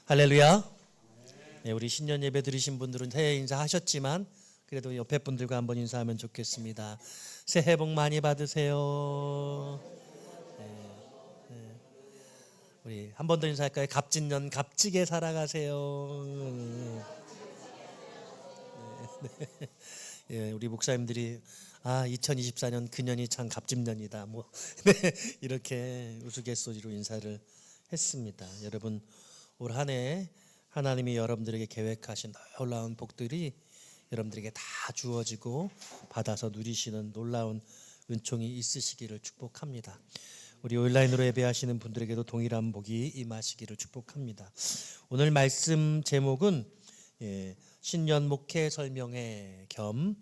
할렐루야. 네, 우리 신년 예배 드리신 분들은 새해 인사하셨지만 그래도 옆에 분들과 한번 인사하면 좋겠습니다. 새해 복 많이 받으세요. 우리 한 번 더 인사할까요? 갑진년 값지게 살아가세요. 예, 우리 목사님들이 2024년 그년이 참 값집년이다. 이렇게 우스갯소리로 인사를 했습니다. 여러분, 올 한 해 하나님이 여러분들에게 계획하신 놀라운 복들이 여러분들에게 다 주어지고 받아서 누리시는 놀라운 은총이 있으시기를 축복합니다. 우리 온라인으로 예배하시는 분들에게도 동일한 복이 임하시기를 축복합니다. 오늘 말씀 제목은 신년 목회 설명회 겸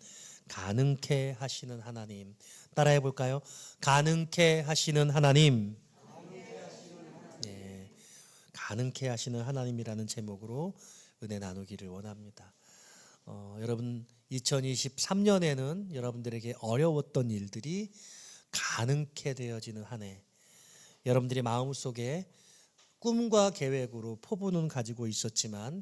가능케 하시는 하나님. 따라해 볼까요? 가능케 하시는 하나님. 가능케 하시는 하나님이라는 제목으로 은혜 나누기를 원합니다. 여러분 2023년에는 여러분들에게 어려웠던 일들이 가능케 되어지는 한 해. 여러분들이 마음속에 꿈과 계획으로 포부는 가지고 있었지만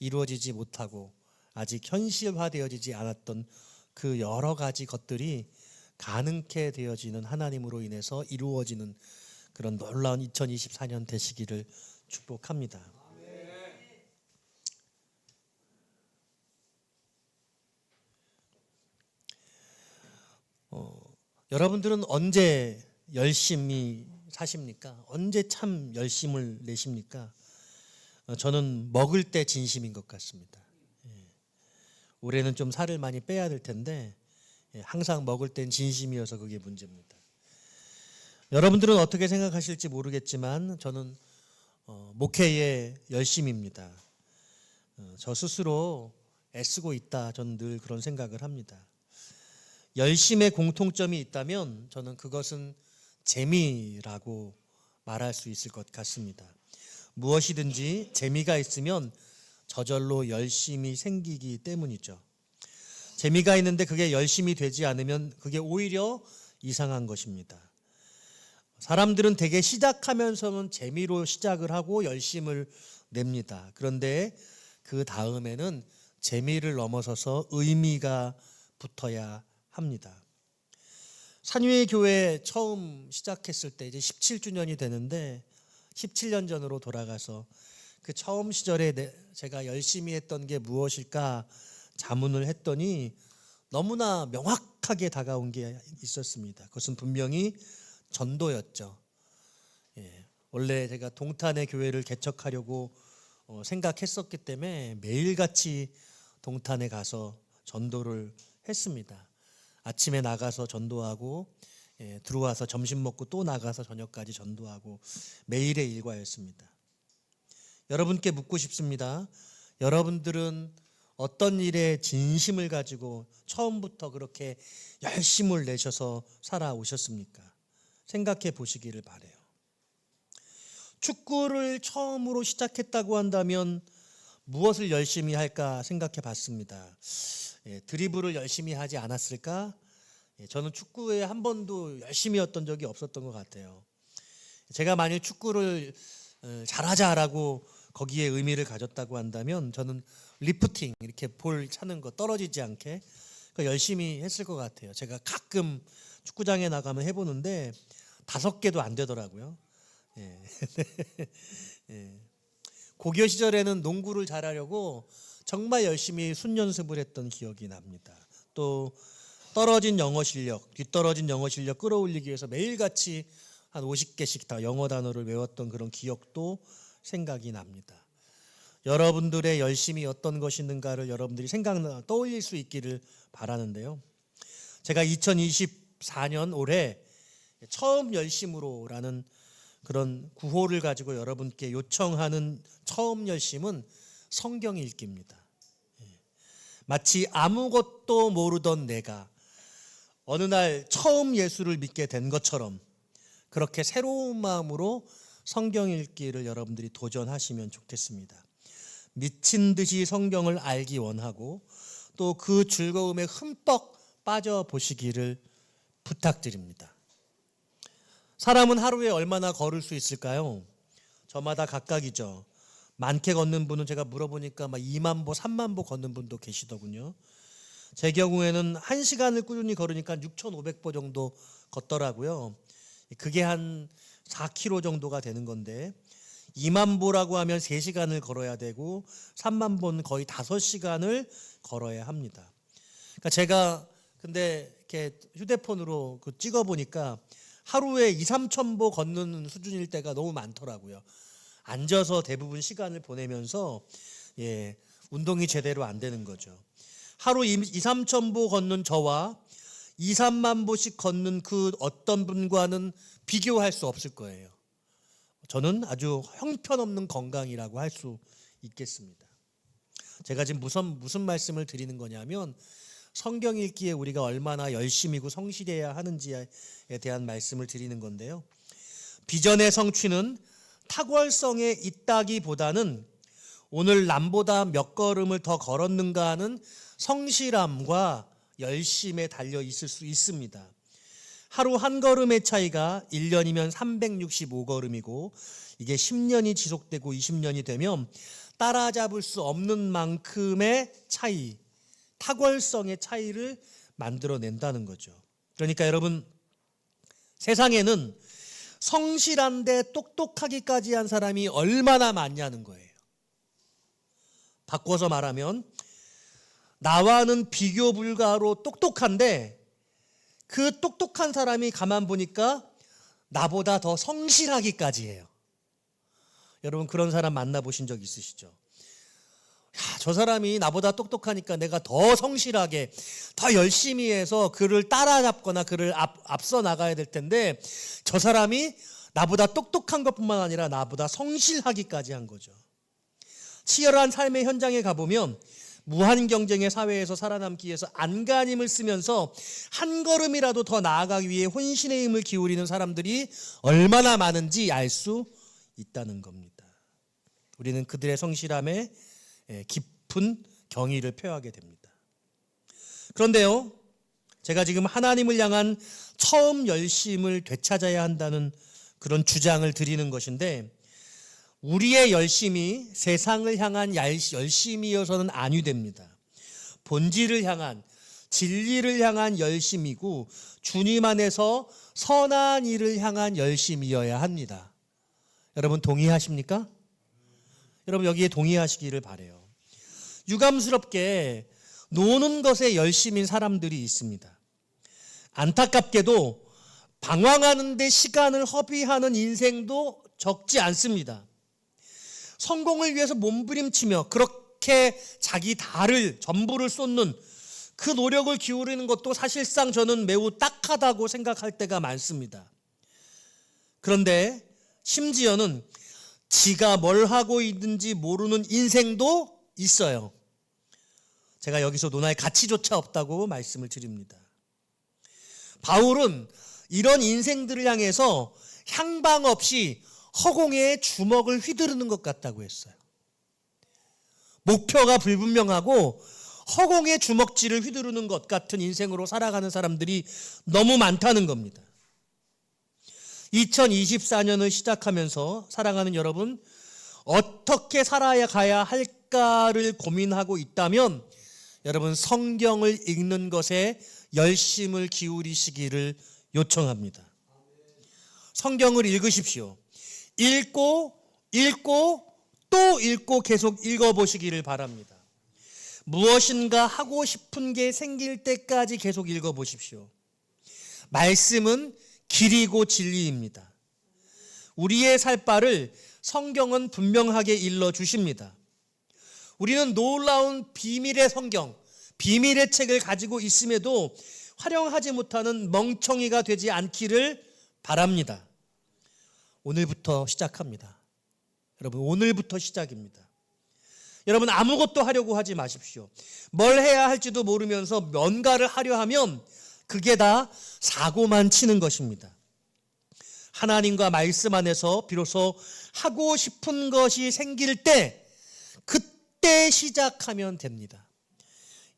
이루어지지 못하고 아직 현실화되어지지 않았던 그 여러 가지 것들이 가능케 되어지는 하나님으로 인해서 이루어지는 그런 놀라운 2024년 되시기를 축복합니다. 여러분들은 언제 열심히 사십니까? 언제 참 열심을 내십니까? 저는 먹을 때 진심인 것 같습니다. 올해는 좀 살을 많이 빼야 될 텐데 항상 먹을 땐 진심이어서 그게 문제입니다. 여러분들은 어떻게 생각하실지 모르겠지만 저는 목회에 열심입니다. 저 스스로 애쓰고 있다. 저는 늘 그런 생각을 합니다. 열심의 공통점이 있다면 저는 그것은 재미라고 말할 수 있을 것 같습니다. 무엇이든지 재미가 있으면 저절로 열심이 생기기 때문이죠. 재미가 있는데 그게 열심이 되지 않으면 그게 오히려 이상한 것입니다. 사람들은 대개 시작하면서는 재미로 시작을 하고 열심을 냅니다. 그런데 그 다음에는 재미를 넘어서서 의미가 붙어야 합니다. 산위의 교회 처음 시작했을 때 이제 17주년이 되는데 17년 전으로 돌아가서 그 처음 시절에 제가 열심히 했던 게 무엇일까 자문을 했더니 너무나 명확하게 다가온 게 있었습니다. 그것은 분명히 전도였죠. 원래 제가 동탄의 교회를 개척하려고 생각했었기 때문에 매일같이 동탄에 가서 전도를 했습니다. 아침에 나가서 전도하고 들어와서 점심 먹고 또 나가서 저녁까지 전도하고 매일의 일과였습니다. 여러분께 묻고 싶습니다. 여러분들은 어떤 일에 진심을 가지고 처음부터 그렇게 열심을 내셔서 살아오셨습니까? 생각해 보시기를 바라요. 축구를 처음으로 시작했다고 한다면 무엇을 열심히 할까 생각해 봤습니다. 드리블을 열심히 하지 않았을까? 저는 축구에 한 번도 열심히 했던 적이 없었던 것 같아요. 제가 만일 축구를 잘하자라고 거기에 의미를 가졌다고 한다면 저는 리프팅, 이렇게 볼 차는 거 떨어지지 않게 열심히 했을 것 같아요. 제가 가끔 축구장에 나가면 해보는데 5개도 안 되더라고요. 고교 시절에는 농구를 잘하려고 정말 열심히 순연습을 했던 기억이 납니다. 또 떨어진 영어 실력, 뒤떨어진 영어 실력 끌어올리기 위해서 매일같이 한 50개씩 다 영어 단어를 외웠던 그런 기억도 생각이 납니다. 여러분들의 열심이 어떤 것인가를 여러분들이 떠올릴 수 있기를 바라는데요. 제가 2024년 올해 처음 열심으로라는 그런 구호를 가지고 여러분께 요청하는 처음 열심은 성경 읽기입니다. 마치 아무것도 모르던 내가 어느 날 처음 예수를 믿게 된 것처럼 그렇게 새로운 마음으로 성경 읽기를 여러분들이 도전하시면 좋겠습니다. 미친 듯이 성경을 알기 원하고 또 그 즐거움에 흠뻑 빠져보시기를 부탁드립니다. 사람은 하루에 얼마나 걸을 수 있을까요? 저마다 각각이죠. 많게 걷는 분은 제가 물어보니까 막 2만 보, 3만 보 걷는 분도 계시더군요. 제 경우에는 1시간을 꾸준히 걸으니까 6,500보 정도 걷더라고요. 그게 한 4km 정도가 되는 건데 2만 보라고 하면 3시간을 걸어야 되고 3만 보는 거의 5시간을 걸어야 합니다. 그러니까 제가 근데 이렇게 휴대폰으로 찍어 보니까 하루에 2, 3천 보 걷는 수준일 때가 너무 많더라고요. 앉아서 대부분 시간을 보내면서 운동이 제대로 안 되는 거죠. 하루 2, 3천 보 걷는 저와 2, 3만 보씩 걷는 그 어떤 분과는 비교할 수 없을 거예요. 저는 아주 형편없는 건강이라고 할 수 있겠습니다. 제가 지금 무슨 말씀을 드리는 거냐면 성경 읽기에 우리가 얼마나 열심이고 성실해야 하는지에 대한 말씀을 드리는 건데요. 비전의 성취는 탁월성에 있다기보다는 오늘 남보다 몇 걸음을 더 걸었는가 하는 성실함과 열심에 달려 있을 수 있습니다. 하루 한 걸음의 차이가 1년이면 365걸음이고 이게 10년이 지속되고 20년이 되면 따라잡을 수 없는 만큼의 차이, 탁월성의 차이를 만들어낸다는 거죠. 그러니까 여러분, 세상에는 성실한데 똑똑하기까지 한 사람이 얼마나 많냐는 거예요. 바꿔서 말하면 나와는 비교 불가로 똑똑한데 그 똑똑한 사람이 가만 보니까 나보다 더 성실하기까지 해요. 여러분 그런 사람 만나보신 적 있으시죠? 저 사람이 나보다 똑똑하니까 내가 더 성실하게 더 열심히 해서 그를 따라잡거나 그를 앞서 나가야 될 텐데 저 사람이 나보다 똑똑한 것뿐만 아니라 나보다 성실하기까지 한 거죠. 치열한 삶의 현장에 가보면 무한 경쟁의 사회에서 살아남기 위해서 안간힘을 쓰면서 한 걸음이라도 더 나아가기 위해 혼신의 힘을 기울이는 사람들이 얼마나 많은지 알 수 있다는 겁니다. 우리는 그들의 성실함에 깊은 경의를 표하게 됩니다. 그런데요, 제가 지금 하나님을 향한 처음 열심을 되찾아야 한다는 그런 주장을 드리는 것인데 우리의 열심이 세상을 향한 열심이어서는 아니 됩니다. 본질을 향한, 진리를 향한 열심이고 주님 안에서 선한 일을 향한 열심이어야 합니다. 여러분 동의하십니까? 여러분 여기에 동의하시기를 바라요. 유감스럽게 노는 것에 열심인 사람들이 있습니다. 안타깝게도 방황하는 데 시간을 허비하는 인생도 적지 않습니다. 성공을 위해서 몸부림치며 그렇게 자기 다를 전부를 쏟는 그 노력을 기울이는 것도 사실상 저는 매우 딱하다고 생각할 때가 많습니다. 그런데 심지어는 지가 뭘 하고 있는지 모르는 인생도 있어요. 제가 여기서 논할 가치조차 없다고 말씀을 드립니다. 바울은 이런 인생들을 향해서 향방 없이 허공에 주먹을 휘두르는 것 같다고 했어요. 목표가 불분명하고 허공에 주먹질을 휘두르는 것 같은 인생으로 살아가는 사람들이 너무 많다는 겁니다. 2024년을 시작하면서 사랑하는 여러분, 어떻게 살아야 가야 할까를 고민하고 있다면 여러분 성경을 읽는 것에 열심을 기울이시기를 요청합니다. 성경을 읽으십시오. 읽고 또 읽고 계속 읽어보시기를 바랍니다. 무엇인가 하고 싶은 게 생길 때까지 계속 읽어보십시오. 말씀은 길이고 진리입니다. 우리의 살 바를 성경은 분명하게 일러주십니다. 우리는 놀라운 비밀의 성경, 비밀의 책을 가지고 있음에도 활용하지 못하는 멍청이가 되지 않기를 바랍니다. 오늘부터 시작합니다. 여러분 오늘부터 시작입니다. 여러분 아무것도 하려고 하지 마십시오. 뭘 해야 할지도 모르면서 뭔가를 하려 하면 그게 다 사고만 치는 것입니다. 하나님과 말씀 안에서 비로소 하고 싶은 것이 생길 때 그때 시작하면 됩니다.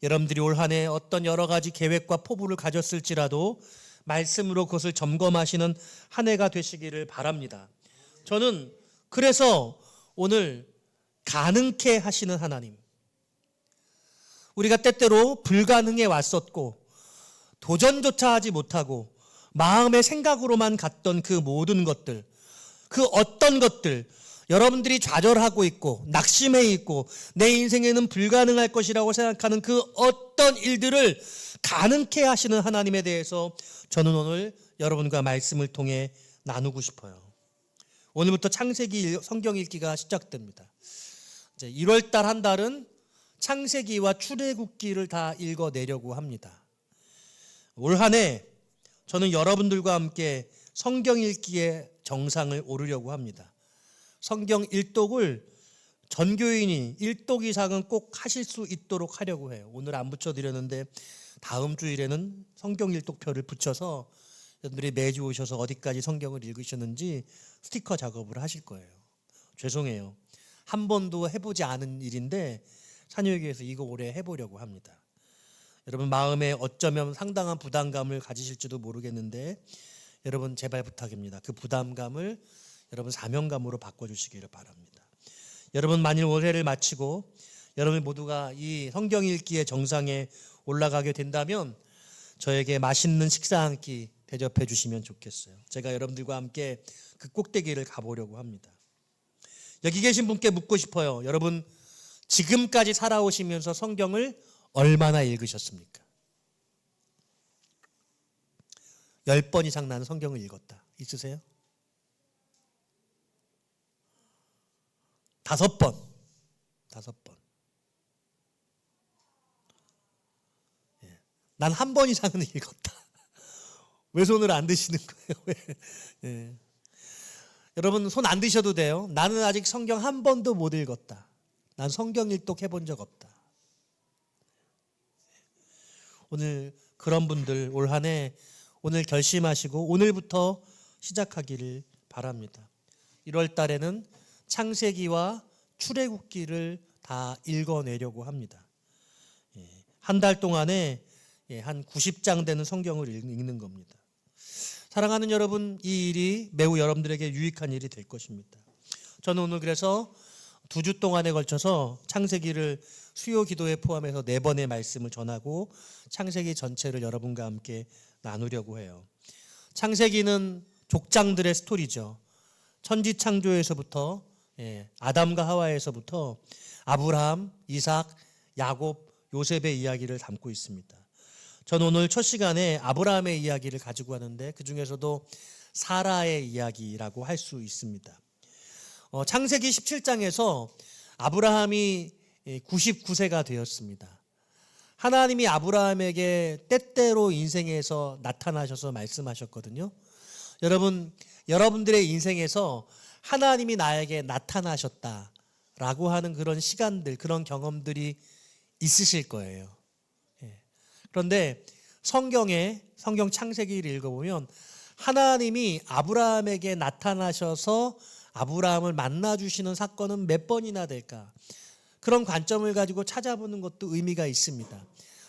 여러분들이 올 한 해 어떤 여러 가지 계획과 포부를 가졌을지라도 말씀으로 그것을 점검하시는 한 해가 되시기를 바랍니다. 저는 그래서 오늘 가능케 하시는 하나님. 우리가 때때로 불가능에 왔었고 도전조차 하지 못하고 마음의 생각으로만 갔던 그 모든 것들, 그 어떤 것들, 여러분들이 좌절하고 있고 낙심해 있고 내 인생에는 불가능할 것이라고 생각하는 그 어떤 일들을 가능케 하시는 하나님에 대해서 저는 오늘 여러분과 말씀을 통해 나누고 싶어요. 오늘부터 창세기 성경 읽기가 시작됩니다. 이제 1월달 한 달은 창세기와 출애굽기를 다 읽어내려고 합니다. 올 한 해 저는 여러분들과 함께 성경 읽기의 정상을 오르려고 합니다. 성경 일독을 전교인이 1독 이상은 꼭 하실 수 있도록 하려고 해요. 오늘 안 붙여드렸는데 다음 주일에는 성경 일독표를 붙여서 여러분들이 매주 오셔서 어디까지 성경을 읽으셨는지 스티커 작업을 하실 거예요. 죄송해요. 한 번도 해보지 않은 일인데 산유교회에서 이거 올해 해보려고 합니다. 여러분 마음에 어쩌면 상당한 부담감을 가지실지도 모르겠는데 여러분 제발 부탁입니다. 그 부담감을 여러분 사명감으로 바꿔주시기를 바랍니다. 여러분 만일 올해를 마치고 여러분 모두가 이 성경 읽기의 정상에 올라가게 된다면 저에게 맛있는 식사 한 끼 대접해 주시면 좋겠어요. 제가 여러분들과 함께 그 꼭대기를 가보려고 합니다. 여기 계신 분께 묻고 싶어요. 여러분 지금까지 살아오시면서 성경을 얼마나 읽으셨습니까? 10번 이상 나는 성경을 읽었다. 있으세요? 5번. 5번. 난 한 번 이상은 읽었다. 왜 손을 안 드시는 거예요? 왜? 여러분 손 안 드셔도 돼요. 나는 아직 성경 한 번도 못 읽었다. 난 성경 일독 해본 적 없다. 오늘 그런 분들 올 한 해 오늘 결심하시고 오늘부터 시작하기를 바랍니다. 1월 달에는 창세기와 출애굽기를 다 읽어내려고 합니다. 한 달 동안에 한 90장 되는 성경을 읽는 겁니다. 사랑하는 여러분, 이 일이 매우 여러분들에게 유익한 일이 될 것입니다. 저는 오늘 그래서 2주 동안에 걸쳐서 창세기를 수요 기도에 포함해서 4번의 말씀을 전하고 창세기 전체를 여러분과 함께 나누려고 해요. 창세기는 족장들의 스토리죠. 천지 창조에서부터 아담과 하와에서부터 아브라함, 이삭, 야곱, 요셉의 이야기를 담고 있습니다. 저는 오늘 첫 시간에 아브라함의 이야기를 가지고 왔는데 그 중에서도 사라의 이야기라고 할 수 있습니다. 창세기 17장에서 아브라함이 99세가 되었습니다. 하나님이 아브라함에게 때때로 인생에서 나타나셔서 말씀하셨거든요. 여러분들의 인생에서 하나님이 나에게 나타나셨다라고 하는 그런 시간들, 그런 경험들이 있으실 거예요. 그런데 성경 창세기를 읽어보면 하나님이 아브라함에게 나타나셔서 아브라함을 만나주시는 사건은 몇 번이나 될까? 그런 관점을 가지고 찾아보는 것도 의미가 있습니다.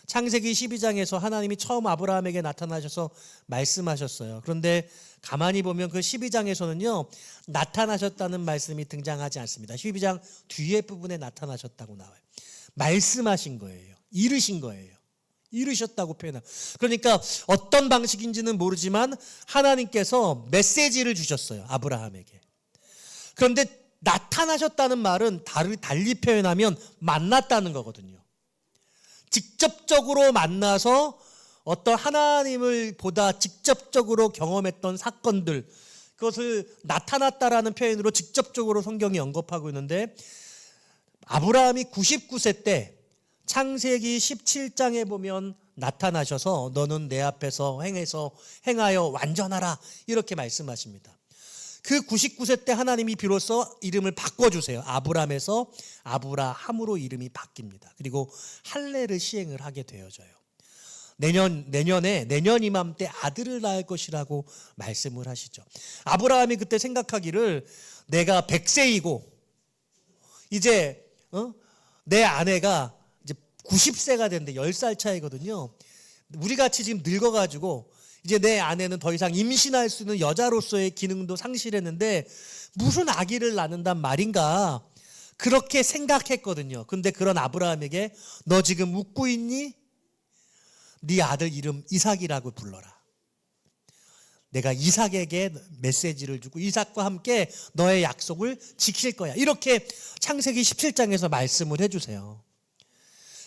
창세기 12장에서 하나님이 처음 아브라함에게 나타나셔서 말씀하셨어요. 그런데 가만히 보면 그 12장에서는요, 나타나셨다는 말씀이 등장하지 않습니다. 12장 뒤에 부분에 나타나셨다고 나와요. 말씀하신 거예요. 이르신 거예요. 이르셨다고 표현해요. 그러니까 어떤 방식인지는 모르지만 하나님께서 메시지를 주셨어요. 아브라함에게. 그런데 나타나셨다는 말은 달리 표현하면 만났다는 거거든요. 직접적으로 만나서 어떤 하나님을 보다 직접적으로 경험했던 사건들, 그것을 나타났다라는 표현으로 직접적으로 성경이 언급하고 있는데 아브라함이 99세 때 창세기 17장에 보면 나타나셔서 너는 내 앞에서 행하여 완전하라 이렇게 말씀하십니다. 그 99세 때 하나님이 비로소 이름을 바꿔주세요. 아브람에서 아브라함으로 이름이 바뀝니다. 그리고 할례를 시행을 하게 되어져요. 내년 이맘때 아들을 낳을 것이라고 말씀을 하시죠. 아브라함이 그때 생각하기를 내가 100세이고 이제 내 아내가 이제 90세가 됐는데 10살 차이거든요. 우리같이 지금 늙어가지고 이제 내 아내는 더 이상 임신할 수 있는 여자로서의 기능도 상실했는데 무슨 아기를 낳는단 말인가. 그렇게 생각했거든요. 근데 그런 아브라함에게 너 지금 웃고 있니? 네 아들 이름 이삭이라고 불러라. 내가 이삭에게 메시지를 주고 이삭과 함께 너의 약속을 지킬 거야. 이렇게 창세기 17장에서 말씀을 해주세요.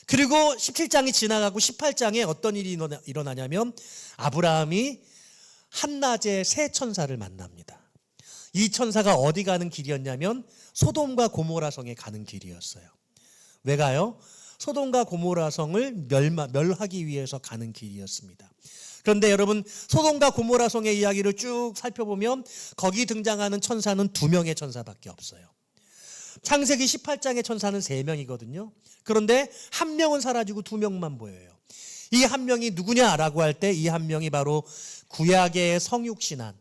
그리고 17장이 지나가고 18장에 어떤 일이 일어나냐면 아브라함이 한낮에 새 천사를 만납니다. 이 천사가 어디 가는 길이었냐면 소돔과 고모라 성에 가는 길이었어요. 왜 가요? 소돔과 고모라 성을 멸하기 위해서 가는 길이었습니다. 그런데 여러분, 소돔과 고모라 성의 이야기를 쭉 살펴보면 거기 등장하는 천사는 2명의 천사밖에 없어요. 창세기 18장의 천사는 3명이거든요. 그런데 1명은 사라지고 2명만 보여요. 이 1명이 누구냐라고 할 때 이 1명이 바로 구약의 성육신한,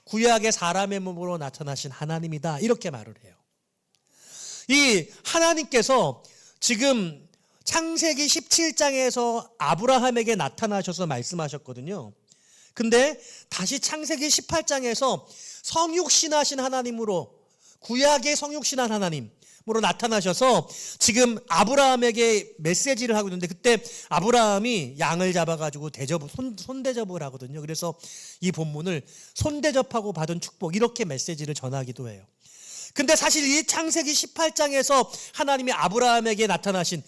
구약의 사람의 몸으로 나타나신 하나님이다, 이렇게 말을 해요. 이 하나님께서 지금 창세기 17장에서 아브라함에게 나타나셔서 말씀하셨거든요. 근데 다시 창세기 18장에서 성육신하신 하나님으로, 구약의 성육신한 하나님으로 나타나셔서 지금 아브라함에게 메시지를 하고 있는데, 그때 아브라함이 양을 잡아가지고 손대접을 하거든요. 그래서 이 본문을 손대접하고 받은 축복, 이렇게 메시지를 전하기도 해요. 근데 사실 이 창세기 18장에서 하나님이 아브라함에게 나타나신,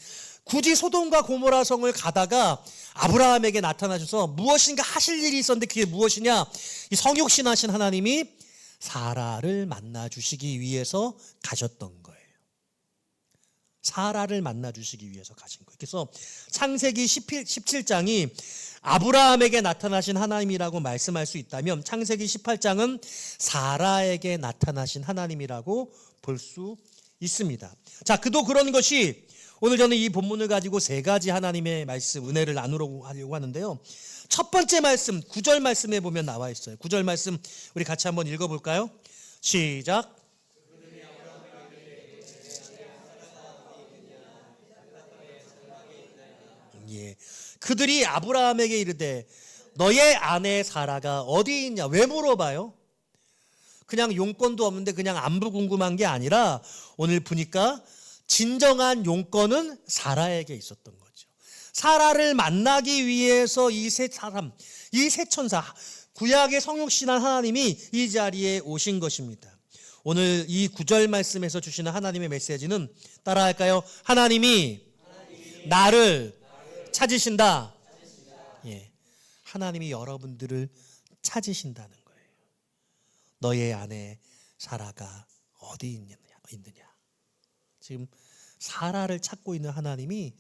굳이 소돔과 고모라 성을 가다가 아브라함에게 나타나셔서 무엇인가 하실 일이 있었는데 그게 무엇이냐? 이 성육신하신 하나님이 사라를 만나 주시기 위해서 가셨던 거예요. 사라를 만나 주시기 위해서 가신 거예요. 그래서 창세기 17장이 아브라함에게 나타나신 하나님이라고 말씀할 수 있다면 창세기 18장은 사라에게 나타나신 하나님이라고 볼 수 있습니다. 자, 그도 그런 것이 오늘 저는 이 본문을 가지고 3가지 하나님의 말씀, 은혜를 나누려고 하는데요. 첫 번째 말씀, 9절 말씀에 보면 나와 있어요. 9절 말씀 우리 같이 한번 읽어볼까요? 시작. 예, 그들이 아브라함에게 이르되 너의 아내 사라가 어디 있냐? 왜 물어봐요? 그냥 용건도 없는데 그냥 안부 궁금한 게 아니라 오늘 보니까 진정한 용건은 사라에게 있었던 거죠. 사라를 만나기 위해서 이 세 사람, 이 세 천사, 구약의 성육신한 하나님이 이 자리에 오신 것입니다. 오늘 이 9절 말씀에서 주시는 하나님의 메시지는 따라할까요? 하나님이 나를 찾으신다. 예, 하나님이 여러분들을 찾으신다는 거예요. 너의 아내 사라가 어디 있느냐? 지금 사라를 찾고 있는 하나님이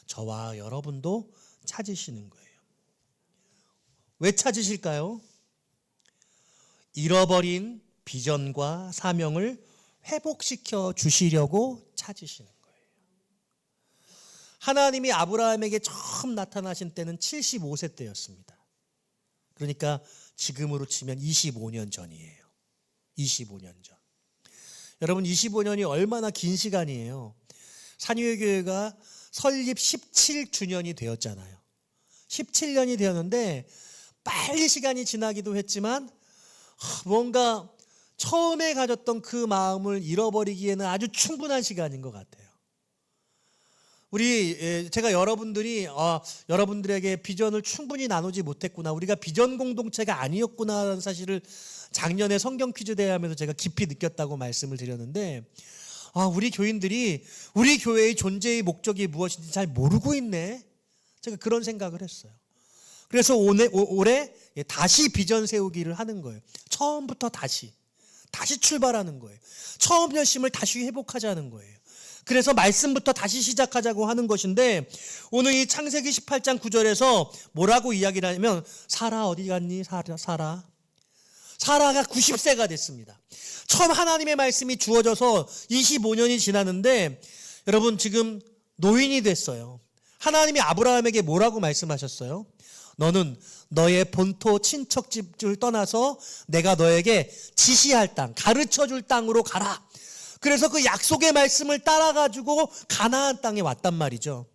저와 여러분도 찾으시는 거예요. 왜 찾으실까요? 잃어버린 비전과 사명을 회복시켜 주시려고 찾으시는 거예요. 하나님이 아브라함에게 처음 나타나신 때는 75세 때였습니다. 그러니까 지금으로 치면 25년 전이에요. 25년 전. 여러분, 25년이 얼마나 긴 시간이에요. 산유회교회가 설립 17주년이 되었잖아요. 17년이 되었는데 빨리 시간이 지나기도 했지만 뭔가 처음에 가졌던 그 마음을 잃어버리기에는 아주 충분한 시간인 것 같아요. 제가 여러분들에게 비전을 충분히 나누지 못했구나, 우리가 비전 공동체가 아니었구나라는 사실을 작년에 성경 퀴즈 대회하면서 제가 깊이 느꼈다고 말씀을 드렸는데, 우리 교인들이 우리 교회의 존재의 목적이 무엇인지 잘 모르고 있네, 제가 그런 생각을 했어요. 그래서 올해 다시 비전 세우기를 하는 거예요. 처음부터 다시 출발하는 거예요. 처음 열심을 다시 회복하자는 거예요. 그래서 말씀부터 다시 시작하자고 하는 것인데, 오늘 이 창세기 18장 9절에서 뭐라고 이야기를 하냐면, 사라 어디 갔니? 사라가 90세가 됐습니다. 처음 하나님의 말씀이 주어져서 25년이 지났는데 여러분, 지금 노인이 됐어요. 하나님이 아브라함에게 뭐라고 말씀하셨어요? 너는 너의 본토 친척집을 떠나서 내가 너에게 지시할 땅, 가르쳐줄 땅으로 가라. 그래서 그 약속의 말씀을 따라가지고 가나안 땅에 왔단 말이죠.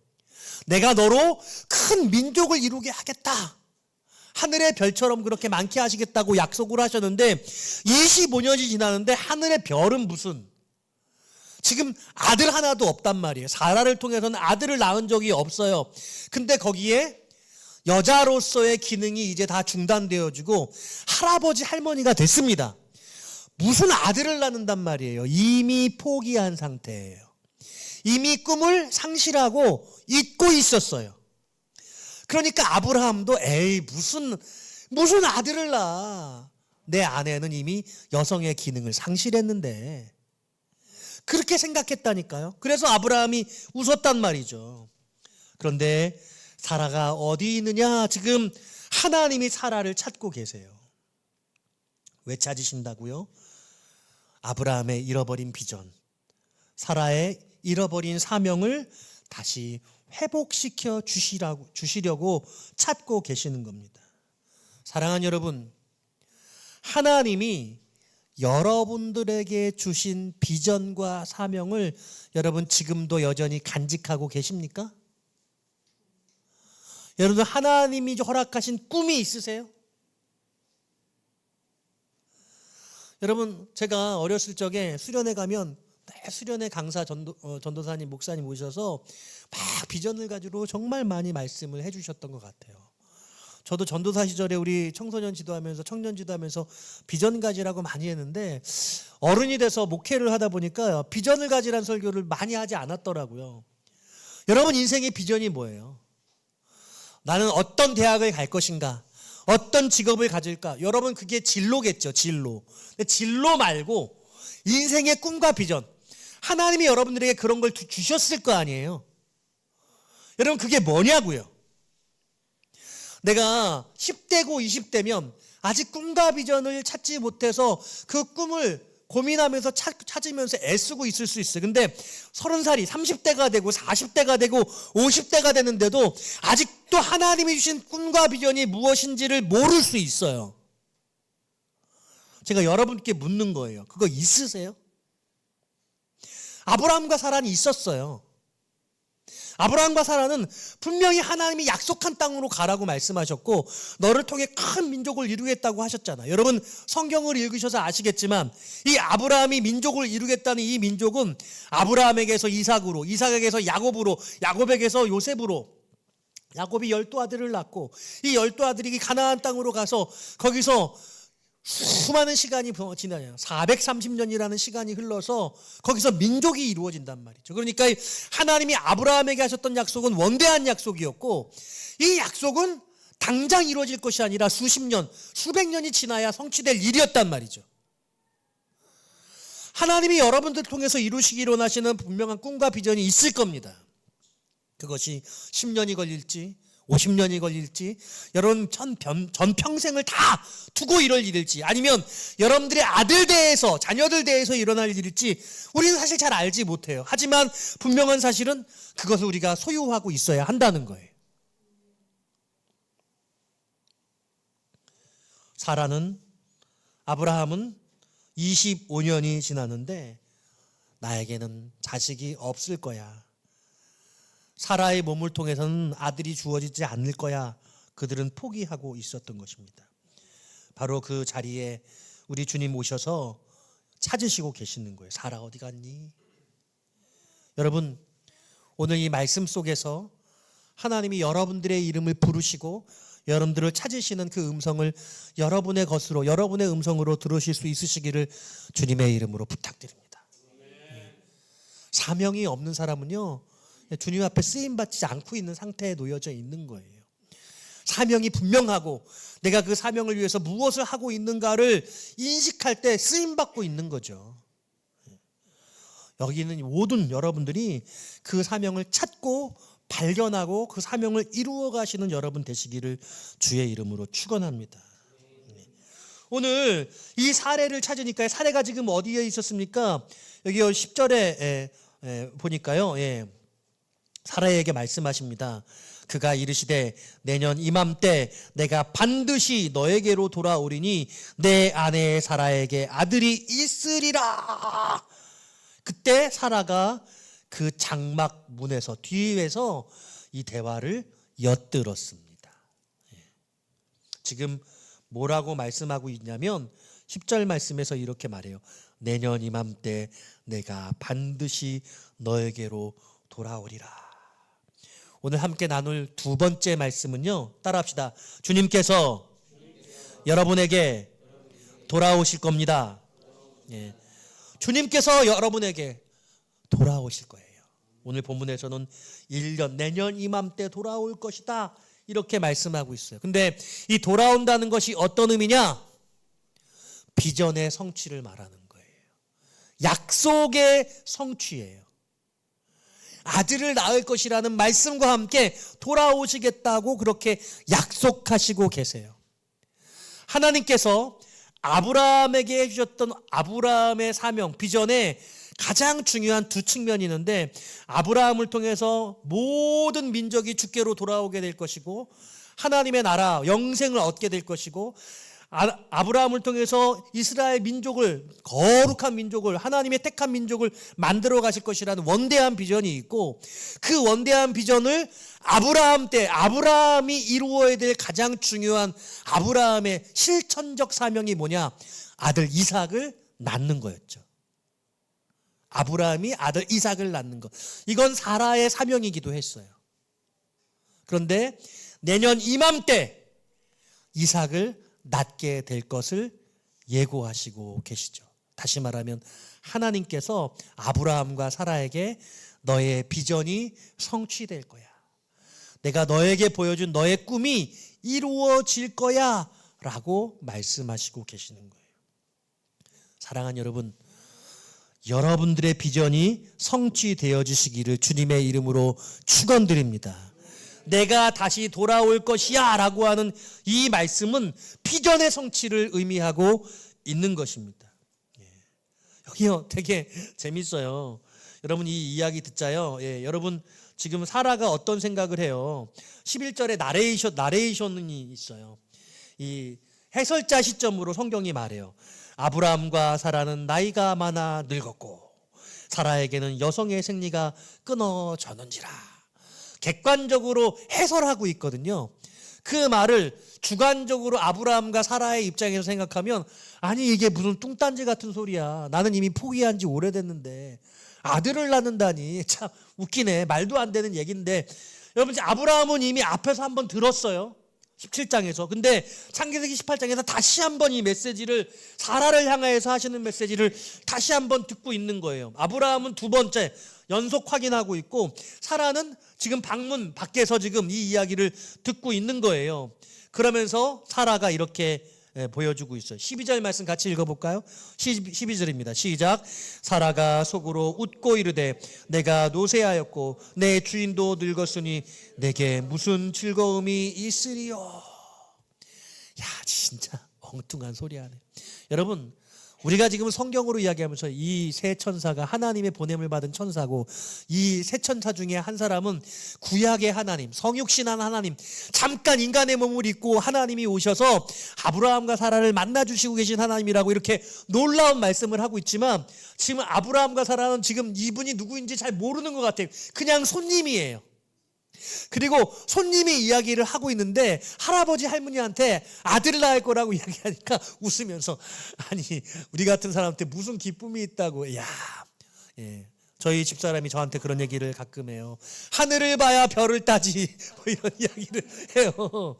내가 너로 큰 민족을 이루게 하겠다, 하늘의 별처럼 그렇게 많게 하시겠다고 약속을 하셨는데 25년이 지나는데 하늘의 별은 무슨, 지금 아들 하나도 없단 말이에요. 사라를 통해서는 아들을 낳은 적이 없어요. 근데 거기에 여자로서의 기능이 이제 다 중단되어지고 할아버지 할머니가 됐습니다. 무슨 아들을 낳는단 말이에요. 이미 포기한 상태예요. 이미 꿈을 상실하고 잊고 있었어요. 그러니까 아브라함도 에이 무슨 아들을 낳아. 내 아내는 이미 여성의 기능을 상실했는데. 그렇게 생각했다니까요. 그래서 아브라함이 웃었단 말이죠. 그런데 사라가 어디 있느냐? 지금 하나님이 사라를 찾고 계세요. 왜 찾으신다고요? 아브라함의 잃어버린 비전, 사라의 잃어버린 사명을 다시 회복시켜 주시려고 찾고 계시는 겁니다. 사랑하는 여러분, 하나님이 여러분들에게 주신 비전과 사명을 여러분 지금도 여전히 간직하고 계십니까? 여러분 하나님이 허락하신 꿈이 있으세요? 여러분 제가 어렸을 적에 수련회 가면 수련회 강사 전도사님 목사님 오셔서 막 비전을 가지고 정말 많이 말씀을 해주셨던 것 같아요. 저도 전도사 시절에 우리 청소년 지도하면서 청년 지도하면서 비전 가지라고 많이 했는데 어른이 돼서 목회를 하다 보니까 비전을 가지란 설교를 많이 하지 않았더라고요. 여러분 인생의 비전이 뭐예요? 나는 어떤 대학을 갈 것인가? 어떤 직업을 가질까? 여러분 그게 진로겠죠. 진로. 근데 진로 말고 인생의 꿈과 비전. 하나님이 여러분들에게 그런 걸 주셨을 거 아니에요. 여러분 그게 뭐냐고요? 내가 10대고 20대면 아직 꿈과 비전을 찾지 못해서 그 꿈을 고민하면서 찾으면서 애쓰고 있을 수 있어요. 근데 30살이 30대가 되고 40대가 되고 50대가 되는데도 아직도 하나님이 주신 꿈과 비전이 무엇인지를 모를 수 있어요. 제가 여러분께 묻는 거예요. 그거 있으세요? 아브라함과 사라는 있었어요. 아브라함과 사라는 분명히 하나님이 약속한 땅으로 가라고 말씀하셨고 너를 통해 큰 민족을 이루겠다고 하셨잖아요. 여러분 성경을 읽으셔서 아시겠지만 이 아브라함이 민족을 이루겠다는 이 민족은 아브라함에게서 이삭으로, 이삭에게서 야곱으로, 야곱에게서 요셉으로 야곱이 12아들을 낳고 이 12아들이 가나안 땅으로 가서 거기서 수많은 시간이 지나요. 430년이라는 시간이 흘러서 거기서 민족이 이루어진단 말이죠. 그러니까 하나님이 아브라함에게 하셨던 약속은 원대한 약속이었고 이 약속은 당장 이루어질 것이 아니라 수십 년, 수백 년이 지나야 성취될 일이었단 말이죠. 하나님이 여러분들 통해서 이루시기로 원하시는 분명한 꿈과 비전이 있을 겁니다. 그것이 10년이 걸릴지 50년이 걸릴지 여러분 전평생을 다 두고 이럴 일일지 아니면 여러분들의 아들 대에서 자녀들 대에서 일어날 일일지 우리는 사실 잘 알지 못해요. 하지만 분명한 사실은 그것을 우리가 소유하고 있어야 한다는 거예요. 사라는 아브라함은 25년이 지났는데 나에게는 자식이 없을 거야. 사라의 몸을 통해서는 아들이 주어지지 않을 거야. 그들은 포기하고 있었던 것입니다. 바로 그 자리에 우리 주님 오셔서 찾으시고 계시는 거예요. 사라 어디 갔니? 여러분 오늘 이 말씀 속에서 하나님이 여러분들의 이름을 부르시고 여러분들을 찾으시는 그 음성을 여러분의 것으로 여러분의 음성으로 들으실 수 있으시기를 주님의 이름으로 부탁드립니다. 사명이 없는 사람은요 주님 앞에 쓰임받지 않고 있는 상태에 놓여져 있는 거예요. 사명이 분명하고 내가 그 사명을 위해서 무엇을 하고 있는가를 인식할 때 쓰임받고 있는 거죠. 여기는 모든 여러분들이 그 사명을 찾고 발견하고 그 사명을 이루어 가시는 여러분 되시기를 주의 이름으로 축원합니다. 오늘 이 사례를 찾으니까 사례가 지금 어디에 있었습니까? 여기 10절에 보니까요. 사라에게 말씀하십니다. 그가 이르시되 내년 이맘때 내가 반드시 너에게로 돌아오리니 내 아내 사라에게 아들이 있으리라. 그때 사라가 그 장막 문에서 뒤에서 이 대화를 엿들었습니다. 지금 뭐라고 말씀하고 있냐면 10절 말씀에서 이렇게 말해요. 내년 이맘때 내가 반드시 너에게로 돌아오리라. 오늘 함께 나눌 두 번째 말씀은요, 따라합시다. 주님께서 여러분에게 돌아오실 겁니다. 예. 주님께서 여러분에게 돌아오실 거예요. 오늘 본문에서는 1년, 내년 이맘때 돌아올 것이다, 이렇게 말씀하고 있어요. 근데 이 돌아온다는 것이 어떤 의미냐? 비전의 성취를 말하는 거예요. 약속의 성취예요. 아들을 낳을 것이라는 말씀과 함께 돌아오시겠다고 그렇게 약속하시고 계세요. 하나님께서 아브라함에게 해주셨던 아브라함의 사명, 비전에 가장 중요한 두 측면이 있는데, 아브라함을 통해서 모든 민족이 주께로 돌아오게 될 것이고, 하나님의 나라, 영생을 얻게 될 것이고, 아브라함을 통해서 이스라엘 민족을, 거룩한 민족을, 하나님의 택한 민족을 만들어 가실 것이라는 원대한 비전이 있고, 그 원대한 비전을 아브라함 때 아브라함이 이루어야 될 가장 중요한 아브라함의 실천적 사명이 뭐냐? 아들 이삭을 낳는 거였죠. 아브라함이 아들 이삭을 낳는 것, 이건 사라의 사명이기도 했어요. 그런데 내년 이맘때 이삭을 낳게 될 것을 예고하시고 계시죠. 다시 말하면 하나님께서 아브라함과 사라에게 너의 비전이 성취될 거야, 내가 너에게 보여준 너의 꿈이 이루어질 거야 라고 말씀하시고 계시는 거예요. 사랑하는 여러분, 여러분들의 비전이 성취되어 주시기를 주님의 이름으로 축원드립니다. 내가 다시 돌아올 것이야 라고 하는 이 말씀은 비전의 성취를 의미하고 있는 것입니다. 여기요, 되게 재밌어요. 여러분, 이 이야기 듣자요. 여러분 지금 사라가 어떤 생각을 해요? 11절에 나레이션이 있어요. 이 해설자 시점으로 성경이 말해요. 아브라함과 사라는 나이가 많아 늙었고 사라에게는 여성의 생리가 끊어졌는지라. 객관적으로 해설하고 있거든요. 그 말을 주관적으로 아브라함과 사라의 입장에서 생각하면, 아니 이게 무슨 뚱딴지 같은 소리야, 나는 이미 포기한 지 오래됐는데 아들을 낳는다니, 참 웃기네, 말도 안 되는 얘기인데, 여러분 아브라함은 이미 앞에서 한번 들었어요, 17장에서. 근데 창세기 18장에서 다시 한번 이 메시지를, 사라를 향하여서 하시는 메시지를 다시 한번 듣고 있는 거예요. 아브라함은 두 번째 연속 확인하고 있고, 사라는 지금 방문 밖에서 지금 이 이야기를 듣고 있는 거예요. 그러면서 사라가 이렇게 보여주고 있어요. 12절 말씀 같이 읽어볼까요? 12절입니다. 시작. 사라가 속으로 웃고 이르되 내가 노쇠하였고 내 주인도 늙었으니 내게 무슨 즐거움이 있으리요. 야, 진짜 엉뚱한 소리 하네. 여러분, 우리가 지금 성경으로 이야기하면서 이 세 천사가 하나님의 보냄을 받은 천사고, 이 세 천사 중에 한 사람은 구약의 하나님, 성육신한 하나님, 잠깐 인간의 몸을 입고 하나님이 오셔서 아브라함과 사라를 만나주시고 계신 하나님이라고 이렇게 놀라운 말씀을 하고 있지만, 지금 아브라함과 사라는 지금 이분이 누구인지 잘 모르는 것 같아요. 그냥 손님이에요. 그리고 손님이 이야기를 하고 있는데 할아버지 할머니한테 아들을 낳을 거라고 이야기하니까 웃으면서, 아니 우리 같은 사람한테 무슨 기쁨이 있다고. 야, 저희 집사람이 저한테 그런 얘기를 가끔 해요. 하늘을 봐야 별을 따지, 뭐 이런 이야기를 해요.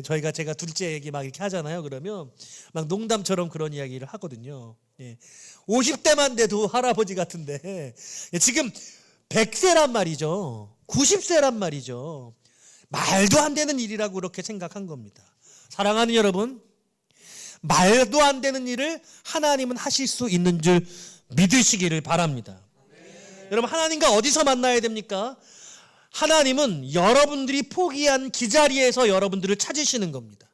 제가 둘째 얘기 막 이렇게 하잖아요. 그러면 막 농담처럼 그런 이야기를 하거든요. 50대만 돼도 할아버지 같은데 지금 100세란 말이죠. 90세란 말이죠. 말도 안 되는 일이라고 그렇게 생각한 겁니다. 사랑하는 여러분, 말도 안 되는 일을 하나님은 하실 수 있는 줄 믿으시기를 바랍니다. 여러분, 하나님과 어디서 만나야 됩니까? 하나님은 여러분들이 포기한 그 자리에서 여러분들을 찾으시는 겁니다.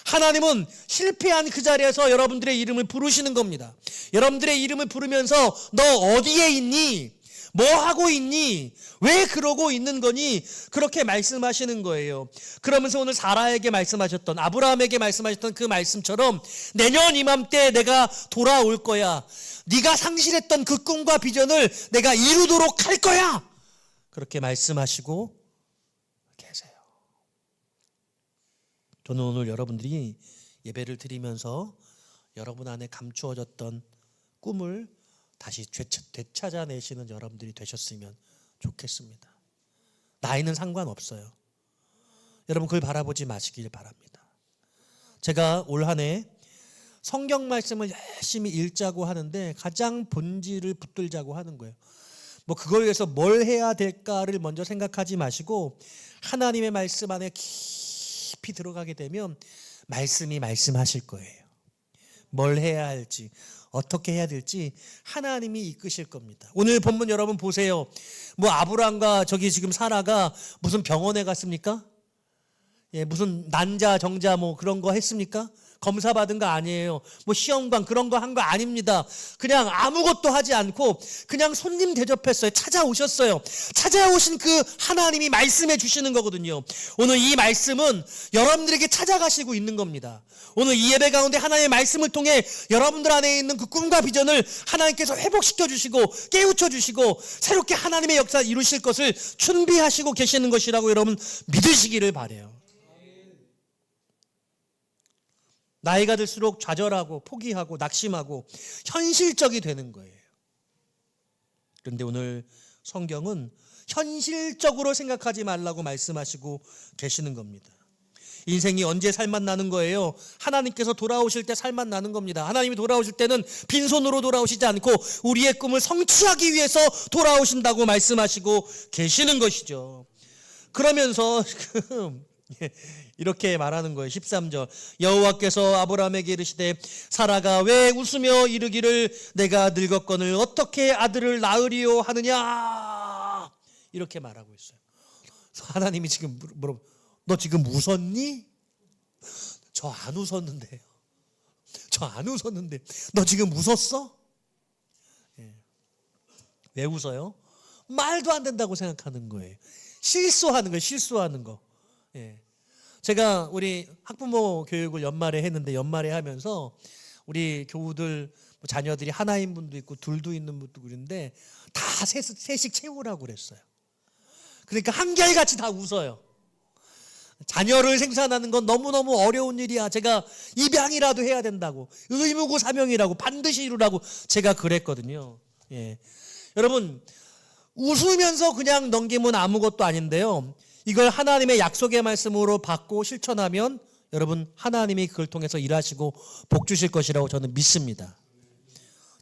하나님은 실패한 그 자리에서 여러분들의 이름을 부르시는 겁니다. 여러분들의 이름을 부르면서 너 어디에 있니? 뭐 하고 있니? 왜 그러고 있는 거니? 그렇게 말씀하시는 거예요. 그러면서 오늘 사라에게 말씀하셨던, 아브라함에게 말씀하셨던 그 말씀처럼 내년 이맘때 내가 돌아올 거야, 네가 상실했던 그 꿈과 비전을 내가 이루도록 할 거야, 그렇게 말씀하시고 계세요. 저는 오늘 여러분들이 예배를 드리면서 여러분 안에 감추어졌던 꿈을 다시 되찾아내시는 여러분들이 되셨으면 좋겠습니다. 나이는 상관없어요. 여러분 그걸 바라보지 마시길 바랍니다. 제가 올 한 해 성경 말씀을 열심히 읽자고 하는데 가장 본질을 붙들자고 하는 거예요. 뭐 그걸 위해서 뭘 해야 될까를 먼저 생각하지 마시고 하나님의 말씀 안에 깊이 들어가게 되면 말씀이 말씀하실 거예요. 뭘 해야 할지, 어떻게 해야 될지 하나님이 이끄실 겁니다. 오늘 본문 여러분 보세요. 뭐 아브람과 저기 지금 사라가 무슨 병원에 갔습니까? 예, 무슨 난자 정자 뭐 그런 거 했습니까? 검사 받은 거 아니에요. 뭐 시험관 그런 거 한 거 아닙니다. 그냥 아무것도 하지 않고 그냥 손님 대접했어요. 찾아오셨어요. 찾아오신 그 하나님이 말씀해 주시는 거거든요. 오늘 이 말씀은 여러분들에게 찾아가시고 있는 겁니다. 오늘 이 예배 가운데 하나님의 말씀을 통해 여러분들 안에 있는 그 꿈과 비전을 하나님께서 회복시켜 주시고 깨우쳐 주시고 새롭게 하나님의 역사 이루실 것을 준비하시고 계시는 것이라고 여러분 믿으시기를 바라요. 나이가 들수록 좌절하고 포기하고 낙심하고 현실적이 되는 거예요. 그런데 오늘 성경은 현실적으로 생각하지 말라고 말씀하시고 계시는 겁니다. 인생이 언제 살맛 나는 거예요? 하나님께서 돌아오실 때 살맛 나는 겁니다. 하나님이 돌아오실 때는 빈손으로 돌아오시지 않고 우리의 꿈을 성취하기 위해서 돌아오신다고 말씀하시고 계시는 것이죠. 그러면서 이렇게 말하는 거예요. 13절 여호와께서 아브라함에게 이르시되 사라가 왜 웃으며 이르기를 내가 늙었거늘 어떻게 아들을 낳으리요 하느냐 이렇게 말하고 있어요. 하나님이 지금 물어봐 너 지금 웃었니? 저 안 웃었는데요. 저 안 웃었는데 너 지금 웃었어? 예. 왜 웃어요? 말도 안 된다고 생각하는 거예요. 실수하는 거예요. 실수하는 거. 예. 제가 우리 학부모 교육을 연말에 했는데 연말에 하면서 우리 교우들 자녀들이 하나인 분도 있고 둘도 있는 분도 그런데 다 셋씩 채우라고 그랬어요. 그러니까 한결같이 다 웃어요. 자녀를 생산하는 건 너무너무 어려운 일이야. 제가 입양이라도 해야 된다고 의무고 사명이라고 반드시 이루라고 제가 그랬거든요. 예. 여러분 웃으면서 그냥 넘기면 아무것도 아닌데요. 이걸 하나님의 약속의 말씀으로 받고 실천하면 여러분 하나님이 그걸 통해서 일하시고 복 주실 것이라고 저는 믿습니다.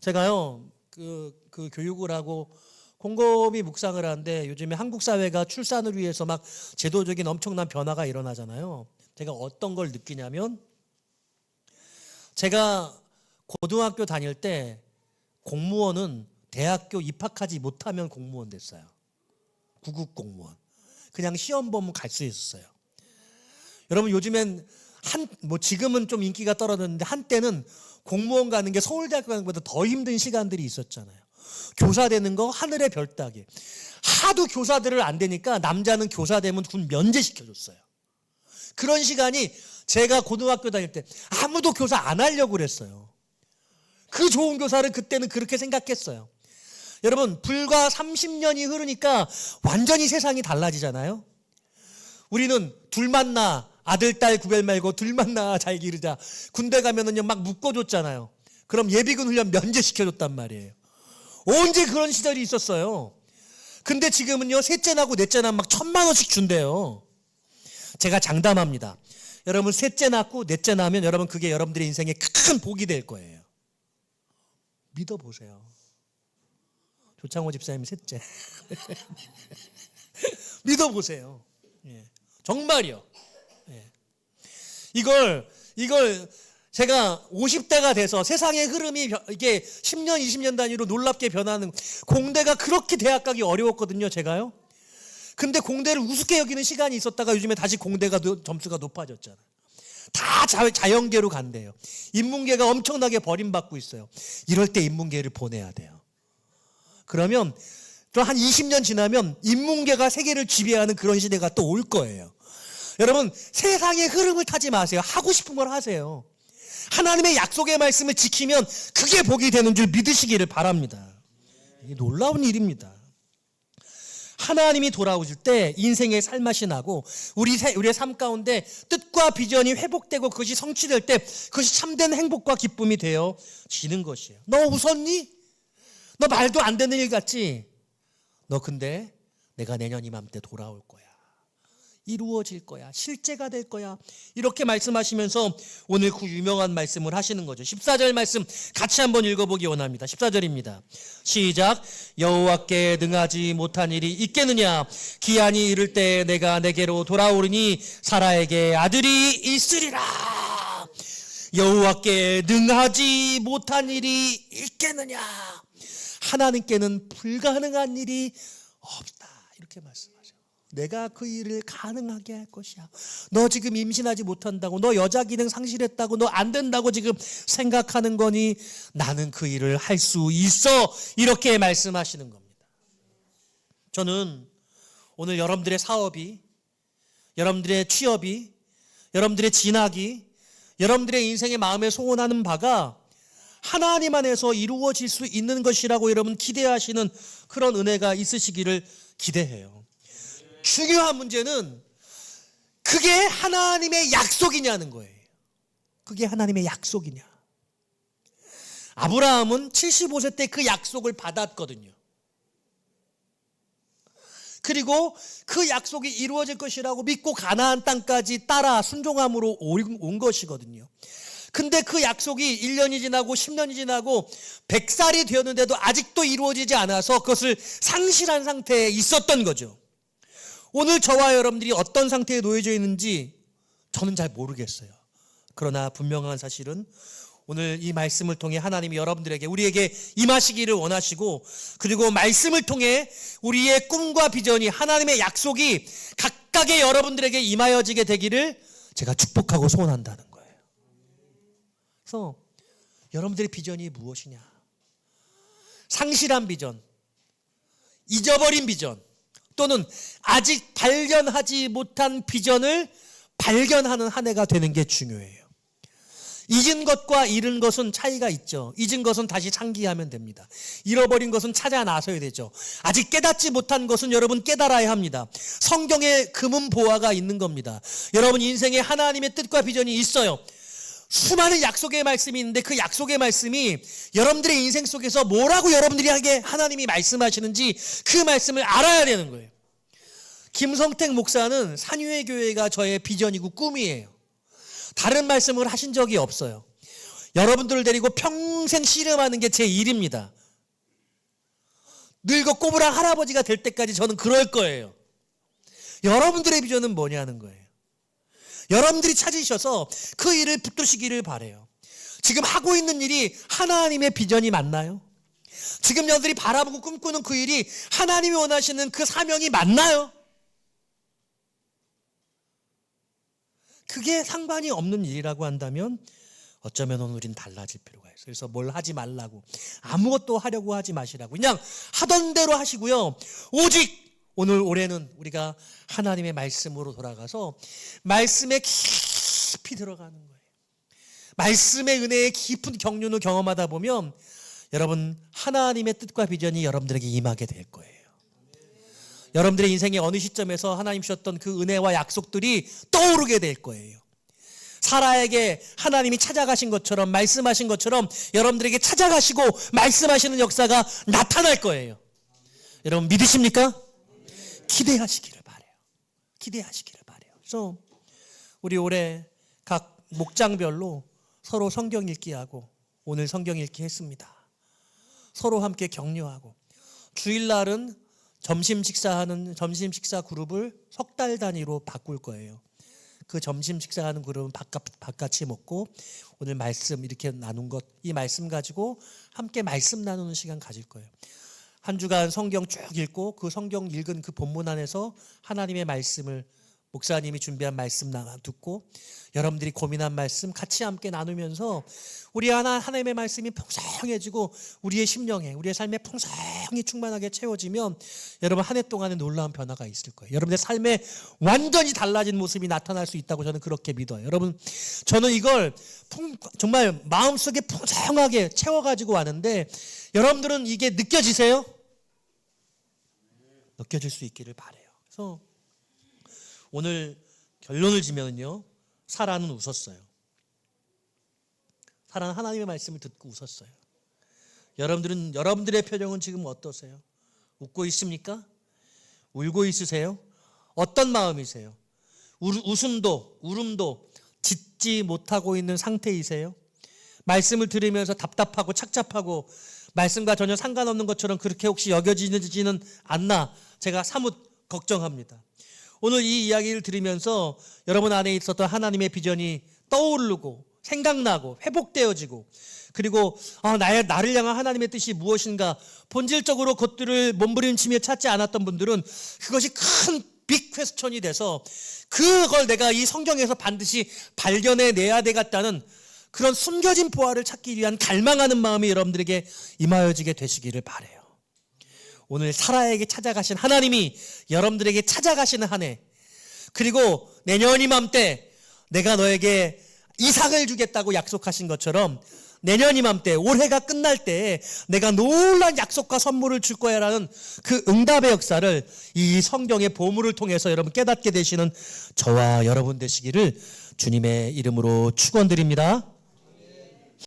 제가요 그 교육을 하고 곰곰이 묵상을 하는데 요즘에 한국 사회가 출산을 위해서 막 제도적인 엄청난 변화가 일어나잖아요. 제가 어떤 걸 느끼냐면 제가 고등학교 다닐 때 공무원은 대학교 입학하지 못하면 공무원 됐어요. 구급 공무원. 그냥 시험 보면 갈 수 있었어요. 여러분 요즘엔 지금은 좀 인기가 떨어졌는데 한때는 공무원 가는 게 서울대학교 가는 것보다 더 힘든 시간들이 있었잖아요. 교사 되는 거 하늘의 별 따기. 하도 교사들을 안 되니까 남자는 교사 되면 군 면제시켜줬어요. 그런 시간이 제가 고등학교 다닐 때 아무도 교사 안 하려고 그랬어요. 그 좋은 교사를 그때는 그렇게 생각했어요. 여러분 불과 30년이 흐르니까 완전히 세상이 달라지잖아요. 우리는 둘만 나 아들 딸 구별 말고 둘만 나 잘 기르자. 군대 가면은요 막 묶어줬잖아요. 그럼 예비군 훈련 면제시켜줬단 말이에요. 언제 그런 시절이 있었어요. 근데 지금은요 셋째 나고 넷째 나면 막 1,000만 원씩 준대요. 제가 장담합니다. 여러분 셋째 낳고 넷째 낳으면 여러분 그게 여러분들의 인생에 큰 복이 될 거예요. 믿어보세요. 조창호 집사님 셋째. 믿어보세요. 예. 정말이요. 예. 이걸 제가 50대가 돼서 세상의 흐름이 이게 10년, 20년 단위로 놀랍게 변하는 공대가 그렇게 대학 가기 어려웠거든요, 제가요. 근데 공대를 우습게 여기는 시간이 있었다가 요즘에 다시 공대가 점수가 높아졌잖아요. 다 자연계로 간대요. 인문계가 엄청나게 버림받고 있어요. 이럴 때 인문계를 보내야 돼요. 그러면 또 한 20년 지나면 인문계가 세계를 지배하는 그런 시대가 또 올 거예요. 여러분 세상의 흐름을 타지 마세요. 하고 싶은 걸 하세요. 하나님의 약속의 말씀을 지키면 그게 복이 되는 줄 믿으시기를 바랍니다. 이게 놀라운 일입니다. 하나님이 돌아오실 때 인생의 살맛이 나고 우리의 삶 가운데 뜻과 비전이 회복되고 그것이 성취될 때 그것이 참된 행복과 기쁨이 되어지는 것이에요. 너 웃었니? 너 말도 안 되는 일 같지? 너 근데 내가 내년 이맘때 돌아올 거야. 이루어질 거야. 실제가 될 거야. 이렇게 말씀하시면서 오늘 그 유명한 말씀을 하시는 거죠. 14절 말씀 같이 한번 읽어보기 원합니다. 14절입니다. 시작. 여호와께 능하지 못한 일이 있겠느냐? 기한이 이를 때 내가 내게로 돌아오리니 사라에게 아들이 있으리라. 여호와께 능하지 못한 일이 있겠느냐? 하나님께는 불가능한 일이 없다. 이렇게 말씀하죠. 내가 그 일을 가능하게 할 것이야. 너 지금 임신하지 못한다고, 너 여자 기능 상실했다고, 너 안 된다고 지금 생각하는 거니 나는 그 일을 할 수 있어. 이렇게 말씀하시는 겁니다. 저는 오늘 여러분들의 사업이, 여러분들의 취업이, 여러분들의 진학이, 여러분들의 인생의 마음에 소원하는 바가 하나님 안에서 이루어질 수 있는 것이라고 여러분 기대하시는 그런 은혜가 있으시기를 기대해요. 중요한 문제는 그게 하나님의 약속이냐는 거예요. 그게 하나님의 약속이냐. 아브라함은 75세 때 그 약속을 받았거든요. 그리고 그 약속이 이루어질 것이라고 믿고 가나안 땅까지 따라 순종함으로 온 것이거든요. 근데 그 약속이 1년이 지나고 10년이 지나고 100살이 되었는데도 아직도 이루어지지 않아서 그것을 상실한 상태에 있었던 거죠. 오늘 저와 여러분들이 어떤 상태에 놓여져 있는지 저는 잘 모르겠어요. 그러나 분명한 사실은 오늘 이 말씀을 통해 하나님이 여러분들에게, 우리에게 임하시기를 원하시고, 그리고 말씀을 통해 우리의 꿈과 비전이, 하나님의 약속이 각각의 여러분들에게 임하여지게 되기를 제가 축복하고 소원한다는 거예요. 그래서 여러분들의 비전이 무엇이냐? 상실한 비전, 잊어버린 비전, 또는 아직 발견하지 못한 비전을 발견하는 한 해가 되는 게 중요해요. 잊은 것과 잃은 것은 차이가 있죠. 잊은 것은 다시 상기하면 됩니다. 잃어버린 것은 찾아 나서야 되죠. 아직 깨닫지 못한 것은 여러분 깨달아야 합니다. 성경에 금은 보화가 있는 겁니다. 여러분 인생에 하나님의 뜻과 비전이 있어요. 수많은 약속의 말씀이 있는데 그 약속의 말씀이 여러분들의 인생 속에서 뭐라고 여러분들에게 하나님이 말씀하시는지 그 말씀을 알아야 되는 거예요. 김성택 목사는 산유의 교회가 저의 비전이고 꿈이에요. 다른 말씀을 하신 적이 없어요. 여러분들을 데리고 평생 씨름하는 게 제 일입니다. 늙어 꼬부랑 할아버지가 될 때까지 저는 그럴 거예요. 여러분들의 비전은 뭐냐는 거예요. 여러분들이 찾으셔서 그 일을 붙드시기를 바라요. 지금 하고 있는 일이 하나님의 비전이 맞나요? 지금 여러분들이 바라보고 꿈꾸는 그 일이 하나님이 원하시는 그 사명이 맞나요? 그게 상관이 없는 일이라고 한다면 어쩌면 오늘 우린 달라질 필요가 있어요. 그래서 뭘 하지 말라고, 아무것도 하려고 하지 마시라고, 그냥 하던 대로 하시고요. 오직 오늘 올해는 우리가 하나님의 말씀으로 돌아가서 말씀에 깊이 들어가는 거예요. 말씀의 은혜의 깊은 경륜을 경험하다 보면 여러분 하나님의 뜻과 비전이 여러분들에게 임하게 될 거예요. 여러분들의 인생의 어느 시점에서 하나님 주셨던 그 은혜와 약속들이 떠오르게 될 거예요. 사라에게 하나님이 찾아가신 것처럼, 말씀하신 것처럼 여러분들에게 찾아가시고 말씀하시는 역사가 나타날 거예요. 여러분 믿으십니까? 기대하시기를 바라요. 기대하시기를 바라요. 그래서 우리 올해 각 목장별로 서로 성경 읽기하고, 오늘 성경 읽기 했습니다. 서로 함께 격려하고, 주일날은 점심 식사 그룹을 석 달 단위로 바꿀 거예요. 그 점심 식사하는 그룹은 바깥이 먹고 오늘 말씀 이렇게 나눈 것, 이 말씀 가지고 함께 말씀 나누는 시간 가질 거예요. 한 주간 성경 쭉 읽고 그 성경 읽은 그 본문 안에서 하나님의 말씀을 목사님이 준비한 말씀 듣고 여러분들이 고민한 말씀 같이 함께 나누면서 우리 하나님의 말씀이 풍성해지고 우리의 심령에, 우리의 삶에 풍성히 충만하게 채워지면 여러분 한 해 동안에 놀라운 변화가 있을 거예요. 여러분의 삶에 완전히 달라진 모습이 나타날 수 있다고 저는 그렇게 믿어요. 여러분, 저는 이걸 정말 마음속에 풍성하게 채워가지고 왔는데 여러분들은 이게 느껴지세요? 느껴질 수 있기를 바라요. 그래서 오늘 결론을 지면요, 사라는 웃었어요. 사라는 하나님의 말씀을 듣고 웃었어요. 여러분들의 표정은 지금 어떠세요? 웃고 있습니까? 울고 있으세요? 어떤 마음이세요? 웃음도 울음도 짓지 못하고 있는 상태이세요? 말씀을 들으면서 답답하고 착잡하고 말씀과 전혀 상관없는 것처럼 그렇게 혹시 여겨지지는 않나 제가 사뭇 걱정합니다. 오늘 이 이야기를 들으면서 여러분 안에 있었던 하나님의 비전이 떠오르고 생각나고 회복되어지고, 그리고 나를 향한 하나님의 뜻이 무엇인가 본질적으로 그것들을 몸부림치며 찾지 않았던 분들은 그것이 큰 빅 퀘스천이 돼서 그걸 내가 이 성경에서 반드시 발견해내야 되겠다는 그런 숨겨진 보화를 찾기 위한 갈망하는 마음이 여러분들에게 임하여지게 되시기를 바라요. 오늘 사라에게 찾아가신 하나님이 여러분들에게 찾아가시는 한 해, 그리고 내년 이맘때 내가 너에게 이삭을 주겠다고 약속하신 것처럼 내년 이맘때 올해가 끝날 때 내가 놀라운 약속과 선물을 줄 거야라는 그 응답의 역사를 이 성경의 보물을 통해서 여러분 깨닫게 되시는 저와 여러분 되시기를 주님의 이름으로 축원드립니다.